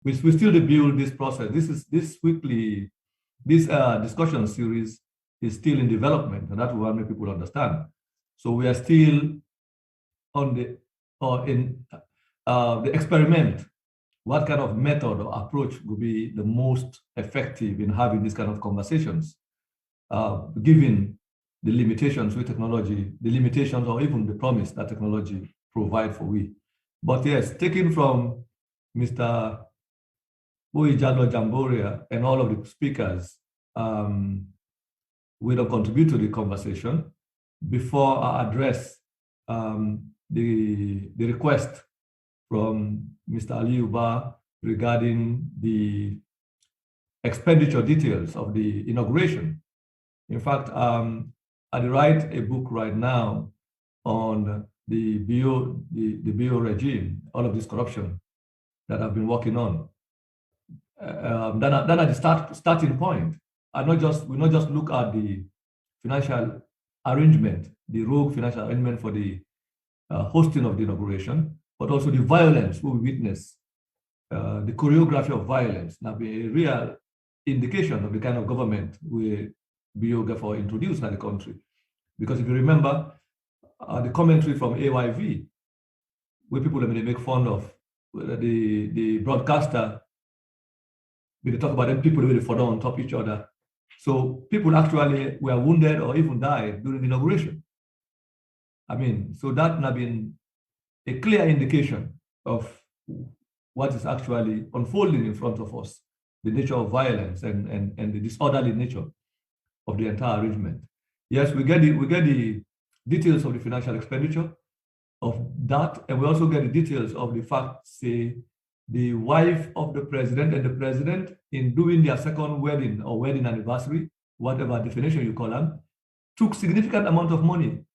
we still rebuild this process. This discussion series is still in development, and that will make people understand. So we are still on the the experiment. What kind of method or approach would be the most effective in having these kind of conversations, given the limitations with technology, the limitations or even the promise that technology provide for we. But yes, taken from Mr. Boijalo Jamboria and all of the speakers will contribute to the conversation. Before I address the request from Mr. Aliyu Ba regarding the expenditure details of the inauguration. In fact, I write a book right now on the bio regime, all of this corruption that I've been working on. Then at the starting point, we not just look at the financial arrangement, the rogue financial arrangement for the hosting of the inauguration, but also the violence we witness, the choreography of violence, now be a real indication of the kind of government we therefore introduced in the country. Because if you remember the commentary from AYV, where people make fun of the broadcaster, we talk about them, people really fall on top of each other. So people actually were wounded or even died during the inauguration. I mean, so that has been a clear indication of what is actually unfolding in front of us, the nature of violence and the disorderly nature of the entire arrangement. Yes, we get the details of the financial expenditure of that, and we also get the details of the fact, say, the wife of the president and the president in doing their second wedding or wedding anniversary, whatever definition you call them, took significant amount of money.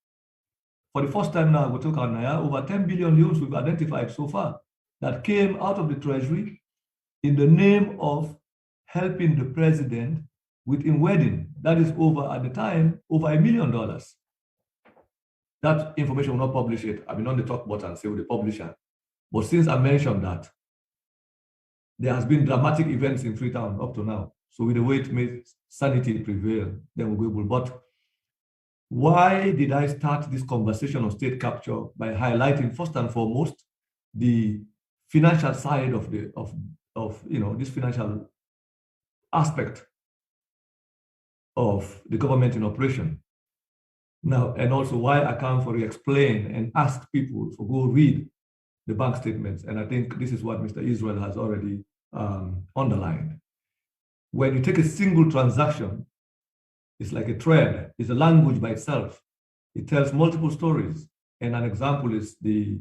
For the first time now, we took on over 10 billion euros we've identified so far that came out of the treasury in the name of helping the president with in wedding. That is over, at the time, over $1 million. That information will not publish it. I mean, on the talk button, say with the publisher. But since I mentioned that, there has been dramatic events in Freetown up to now. So with the way to make sanity prevail, then we'll be able. But why did I start this conversation on state capture by highlighting first and foremost the financial side of this financial aspect of the government in operation? Now, and also why I come for explain and ask people to go read the bank statements. And I think this is what Mr. Israel has already underlined. When you take a single transaction, it's like a thread, it's a language by itself. It tells multiple stories. And an example is the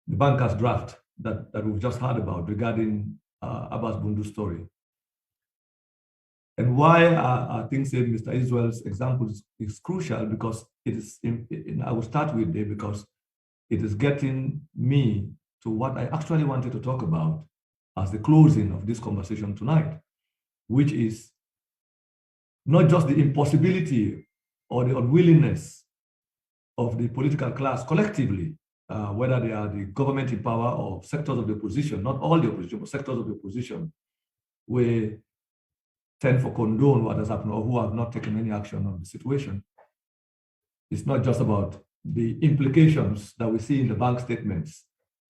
banker's draft that we've just heard about regarding Abbas Bundu's story. And why I think say Mr. Israel's example is crucial, because it is, I will start with it because it is getting me to what I actually wanted to talk about as the closing of this conversation tonight, which is not just the impossibility or the unwillingness of the political class collectively, whether they are the government in power or sectors of the opposition, not all the opposition, but sectors of the opposition, we tend to condone what has happened or who have not taken any action on the situation. It's not just about the implications that we see in the bank statements,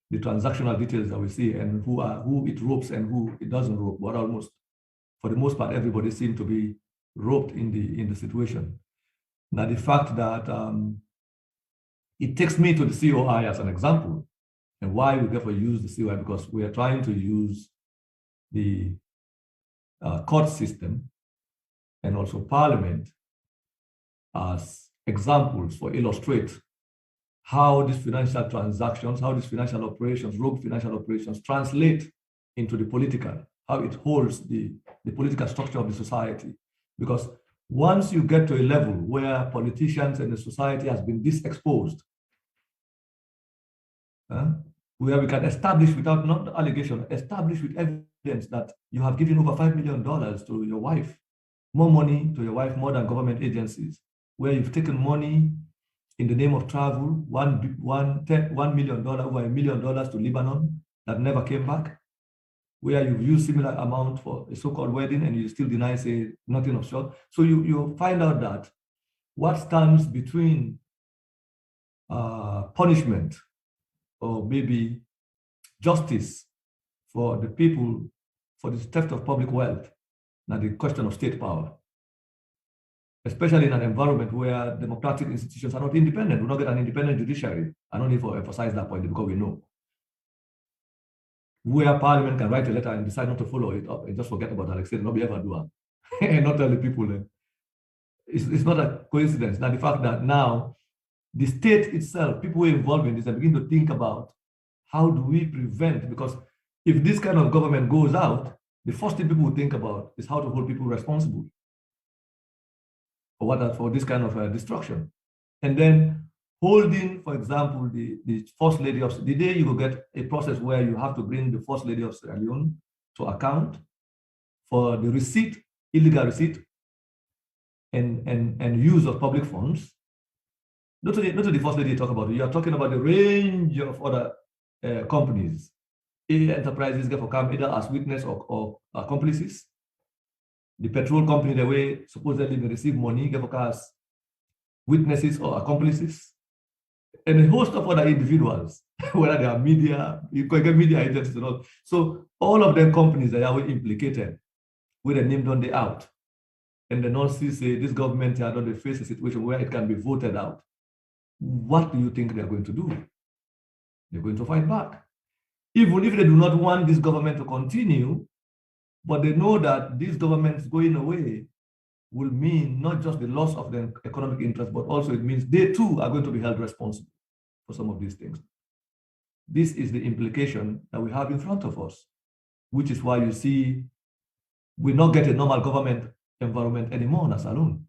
the transactional details that we see, and who it ropes and who it doesn't rope, but almost, for the most part, everybody seems to be roped in the situation. Now, the fact that it takes me to the COI as an example, and why we therefore use the COI, because we are trying to use the court system and also parliament as examples for illustrate how these financial transactions, how these financial operations, rogue financial operations translate into the political, how it holds the political structure of the society. Because once you get to a level where politicians and the society has been this exposed, where we can establish without not allegation, establish with evidence that you have given over $5 million to your wife, more money to your wife, more than government agencies, where you've taken money in the name of travel, $1 million, over $1 million to Lebanon that never came back. where you've used similar amount for a so-called wedding and you still deny, say, nothing of short. So you find out that what stands between punishment or maybe justice for the people for the theft of public wealth, now the question of state power, especially in an environment where democratic institutions are not independent. We don't get an independent judiciary. I don't need to emphasize that point because we know. Where Parliament can write a letter and decide not to follow it up and just forget about Alex and not be ever do it. And not tell the people. It's not a coincidence. Now the fact that now the state itself, people who are involved in this, and begin to think about how do we prevent, because if this kind of government goes out, the first thing people will think about is how to hold people responsible for this kind of destruction. And then holding, for example, the First Lady of the day you will get a process where you have to bring the First Lady of Sierra Leone to account for the receipt, illegal receipt, and use of public funds. Not to the First Lady you talk about, you are talking about the range of other companies, enterprises get for come either as witness or accomplices. The petrol company, the way supposedly they receive money, get for as witnesses or accomplices, and a host of other individuals, whether they are media, you can get media agencies and all. So all of them companies that are implicated with a name on the out. And the North Sea say this government are not face a situation where it can be voted out. What do you think they're going to do? They're going to fight back. Even if they do not want this government to continue, but they know that this government going away will mean not just the loss of the economic interest, but also it means they too are going to be held responsible for some of these things. This is the implication that we have in front of us, which is why you see we not get a normal government environment anymore in Salone.